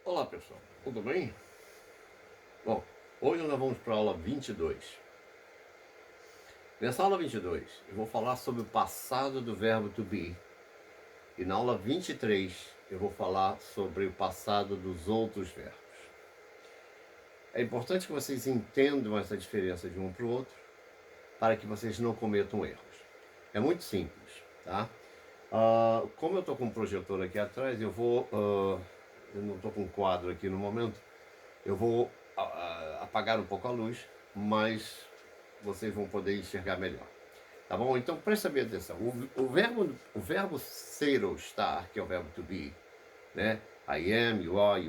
Olá pessoal, tudo bem? Bom, hoje nós vamos para a aula 22. Nessa aula 22 eu vou falar sobre o passado do verbo to be. E na aula 23 eu vou falar sobre o passado dos outros verbos. É importante que vocês entendam essa diferença de um para o outro, para que vocês não cometam erros. É muito simples, tá? Como eu estou com um projetor aqui atrás, eu não estou com um quadro aqui no momento, eu vou apagar um pouco a luz, mas vocês vão poder enxergar melhor. Tá bom? Então presta bem atenção. O verbo ser ou estar, que é o verbo to be, né? I am, you are,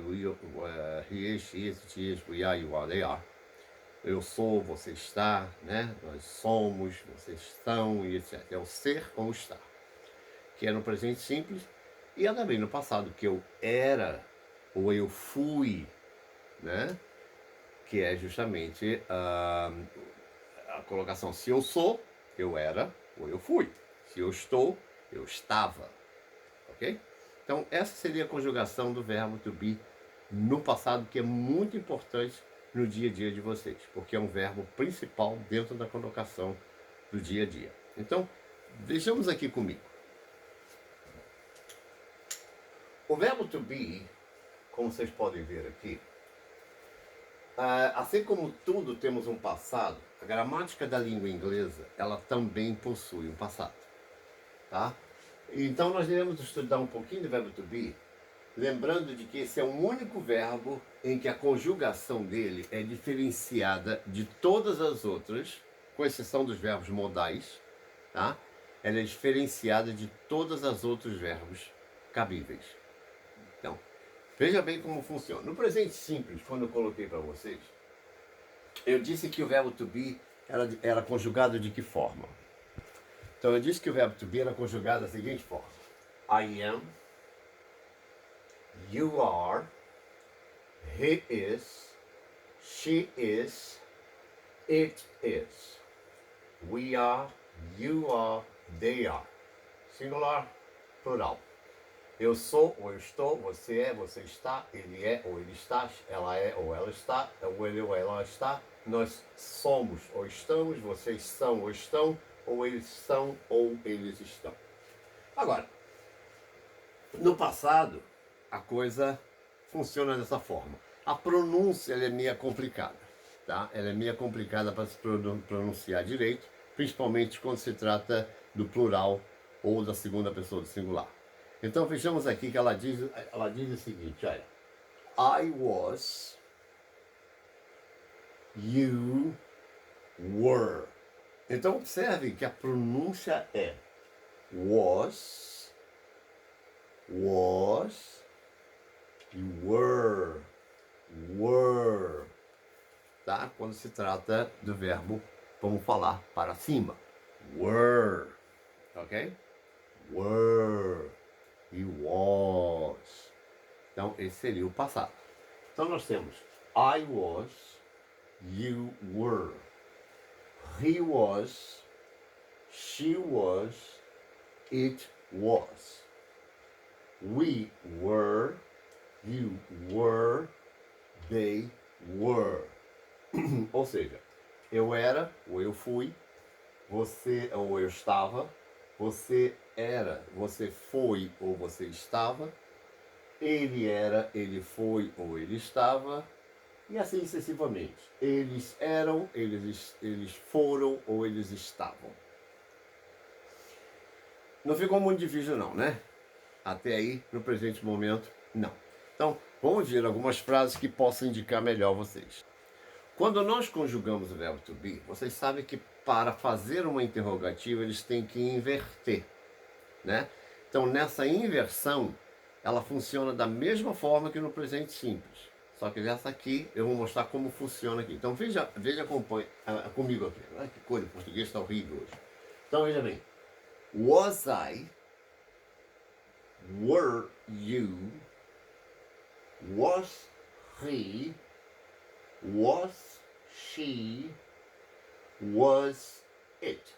he is, she is, it is, we are, you are, they are. Eu sou, você está, né? Nós somos, vocês estão, e etc. É o ser ou estar, que é no presente simples, e é também no passado, que eu era ou eu fui, né? Que é justamente a colocação: se eu sou, eu era ou eu fui. Se eu estou, eu estava. Ok? Então, essa seria a conjugação do verbo to be no passado, que é muito importante no dia a dia de vocês, porque é um verbo principal dentro da colocação do dia a dia. Então, vejamos aqui comigo. O verbo to be, como vocês podem ver aqui, assim como tudo temos um passado, a gramática da língua inglesa, ela também possui um passado, tá? Então nós devemos estudar um pouquinho do verbo to be, lembrando de que esse é o único verbo em que a conjugação dele é diferenciada de todas as outras, com exceção dos verbos modais, tá? Ela é diferenciada de todas as outros verbos cabíveis. Então, veja bem como funciona. No presente simples, quando eu coloquei para vocês, eu disse que o verbo to be era conjugado de que forma? Então eu disse que o verbo to be era conjugado da seguinte forma: I am, you are, he is, she is, it is. We are, you are, they are. Singular, plural. Eu sou ou eu estou, você é, você está, ele é ou ele está, ela é ou ela está, ele ou ela está, nós somos ou estamos, vocês são ou estão, ou eles são ou eles estão. Agora, no passado, a coisa funciona dessa forma. A pronúncia ela é meio complicada, tá? Ela é meio complicada para se pronunciar direito, principalmente quando se trata do plural ou da segunda pessoa do singular. Então vejamos aqui que ela diz o seguinte, olha: I was, you were. Então observe que a pronúncia é was, you were, tá? Quando se trata do verbo, vamos falar para cima, were, ok? Were, he was. Então esse seria o passado. Então nós temos I was, you were, he was, she was, it was. We were, you were, they were. Ou seja, eu era ou eu fui, você ou eu estava, você era, você foi ou você estava, ele era, ele foi ou ele estava, e assim sucessivamente. Eles eram, eles foram ou eles estavam. Não ficou muito difícil não, né? Até aí, no presente momento, não. Então, vamos ver algumas frases que possam indicar melhor vocês. Quando nós conjugamos o verbo to be, vocês sabem que para fazer uma interrogativa eles têm que inverter, né? Então, nessa inversão, ela funciona da mesma forma que no presente simples. Só que essa aqui, eu vou mostrar como funciona aqui. Então, veja acompanhe, comigo aqui. Olha que coisa, o português está horrível hoje. Então, veja bem. Was I, were you, was he, was she, was it.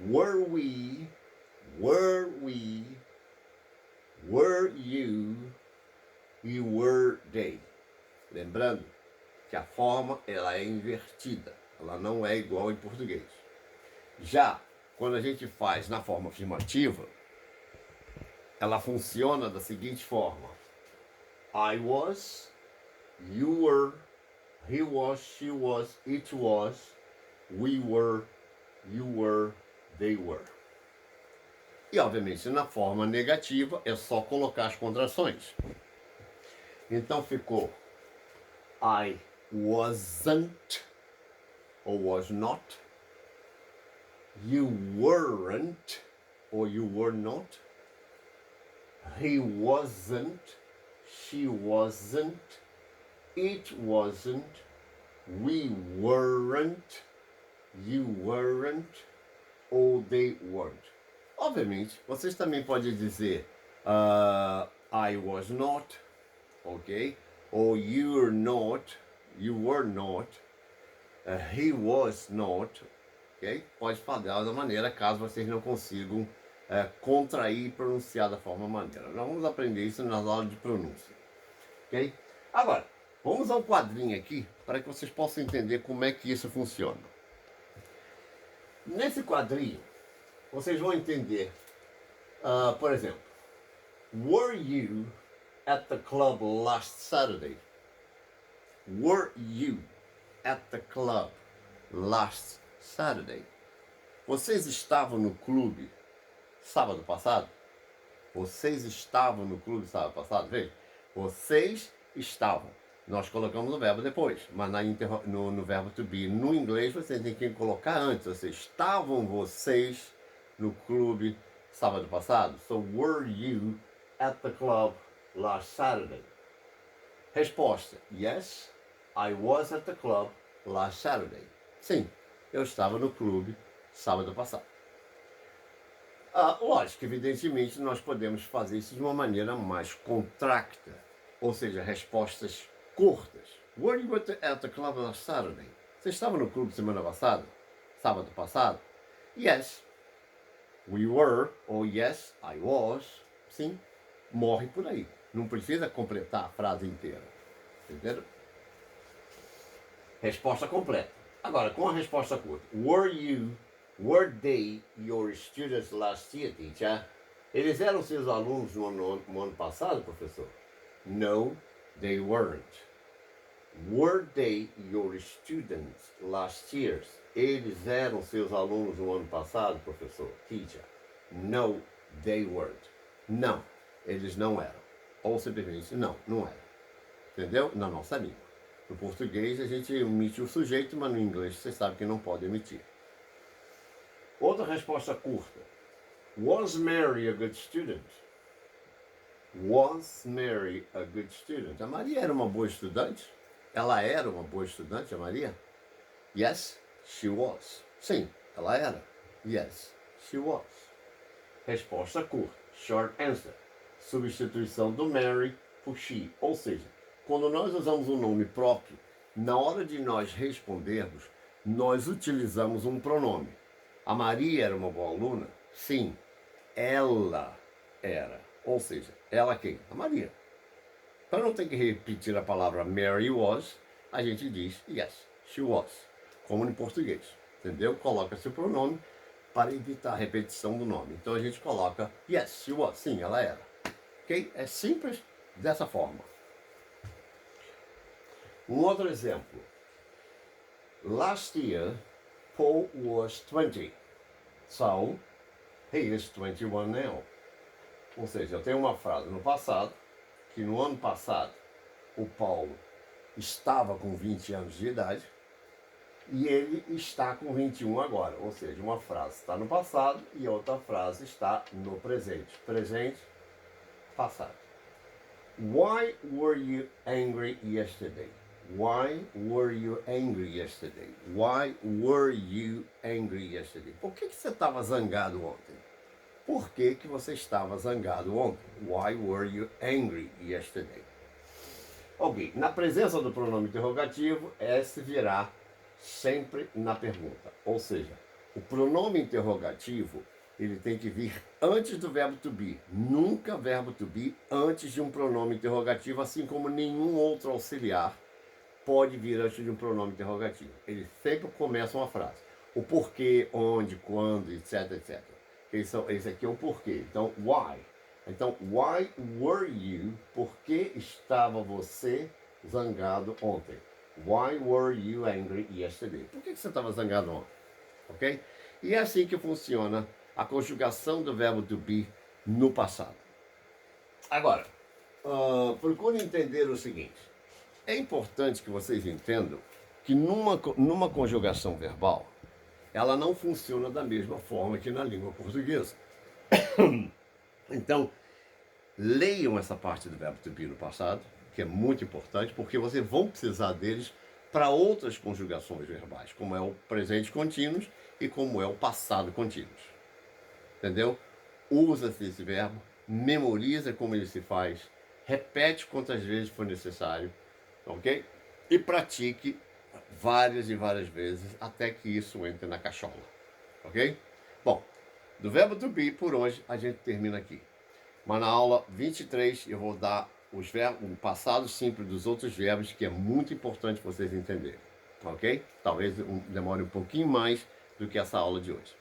Were we, were you, You were they. Lembrando que a forma ela é invertida, ela não é igual em português. Já quando a gente faz na forma afirmativa, ela funciona da seguinte forma: I was, you were, he was, she was, it was, we were, you were, they were. E obviamente na forma negativa é só colocar as contrações. Então ficou I wasn't or was not, you weren't or you were not, he wasn't, she wasn't, it wasn't, we weren't, you weren't, or they weren't. Obviamente, vocês também podem dizer I was not, ok? Or you're not, you were not, he was not, ok? Pode falar da maneira caso vocês não consigam contrair e pronunciar da forma maneira. Nós vamos aprender isso nas aulas de pronúncia, ok? Agora, vamos ao quadrinho aqui para que vocês possam entender como é que isso funciona. Nesse quadrinho, vocês vão entender, por exemplo, were you at the club last Saturday? Were you at the club last Saturday? Vocês estavam no clube sábado passado? Vocês estavam no clube sábado passado? Veja, vocês estavam. Nós colocamos o verbo depois, mas no verbo to be, no inglês, você tem que colocar antes. Estavam vocês no clube sábado passado? So, were you at the club last Saturday? Resposta: yes, I was at the club last Saturday. Sim, eu estava no clube sábado passado. Lógico, evidentemente, nós podemos fazer isso de uma maneira mais contracta, ou seja, respostas curtas. Were you at the club last Saturday? Você estava no clube semana passada? Sábado passado? Yes, we were, ou yes, I was. Sim, morre por aí. Não precisa completar a frase inteira. Entenderam? Resposta completa. Agora, com a resposta curta. Were they your students last year, teacher? Eles eram seus alunos no ano passado, professor? No, they weren't. Were they your students last year? Eles eram seus alunos no ano passado, professor? Teacher. No, they weren't. Não, eles não eram. Ou simplesmente não eram. Entendeu? Na nossa língua. No português a gente omite o sujeito, mas no inglês você sabe que não pode emitir. Outra resposta curta. Was Mary a good student? Was Mary a good student? A Maria era uma boa estudante? Ela era uma boa estudante, a Maria? Yes, she was. Sim, ela era. Yes, she was. Resposta curta. Short answer. Substituição do Mary por she. Ou seja, quando nós usamos um nome próprio, na hora de nós respondermos, nós utilizamos um pronome. A Maria era uma boa aluna? Sim, ela era. Ou seja, ela quem? A Maria. Para não ter que repetir a palavra Mary was, a gente diz yes, she was. Como em português. Entendeu? Coloca-se o pronome para evitar a repetição do nome. Então a gente coloca yes, she was. Sim, ela era. Ok? É simples dessa forma. Um outro exemplo. Last year, Paul was 20. So, he is 21 now. Ou seja, eu tenho uma frase no passado, que no ano passado o Paulo estava com 20 anos de idade e ele está com 21 agora. Ou seja, uma frase está no passado e outra frase está no presente. Presente, passado. Why were you angry yesterday? Why were you angry yesterday? Why were you angry yesterday? Por que você estava zangado ontem? Por que você estava zangado ontem? Why were you angry yesterday? Ok, na presença do pronome interrogativo, S virá sempre na pergunta. Ou seja, o pronome interrogativo, ele tem que vir antes do verbo to be. Nunca verbo to be antes de um pronome interrogativo, assim como nenhum outro auxiliar pode vir antes de um pronome interrogativo. Ele sempre começa uma frase. O porquê, onde, quando, etc, etc. Esse aqui é o porquê. Então, why. Então, why were you? Por que estava você zangado ontem? Why were you angry yesterday? Por que você estava zangado ontem? Ok? E é assim que funciona a conjugação do verbo to be no passado. Agora, procure entender o seguinte. É importante que vocês entendam que numa conjugação verbal, ela não funciona da mesma forma que na língua portuguesa. Então, leiam essa parte do verbo to be no passado, que é muito importante, porque vocês vão precisar deles para outras conjugações verbais, como é o presente contínuo e como é o passado contínuo. Entendeu? Usa-se esse verbo, memoriza como ele se faz, repete quantas vezes for necessário, ok? E pratique várias e várias vezes até que isso entre na cachola, ok? Bom, do verbo to be, por hoje, a gente termina aqui. Mas na aula 23 eu vou dar os verbos, o passado simples dos outros verbos, que é muito importante vocês entenderem, ok? Talvez demore um pouquinho mais do que essa aula de hoje,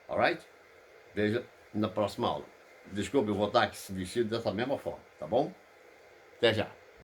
alright? Veja na próxima aula. Desculpe, eu vou estar aqui vestido dessa mesma forma, tá bom? Até já!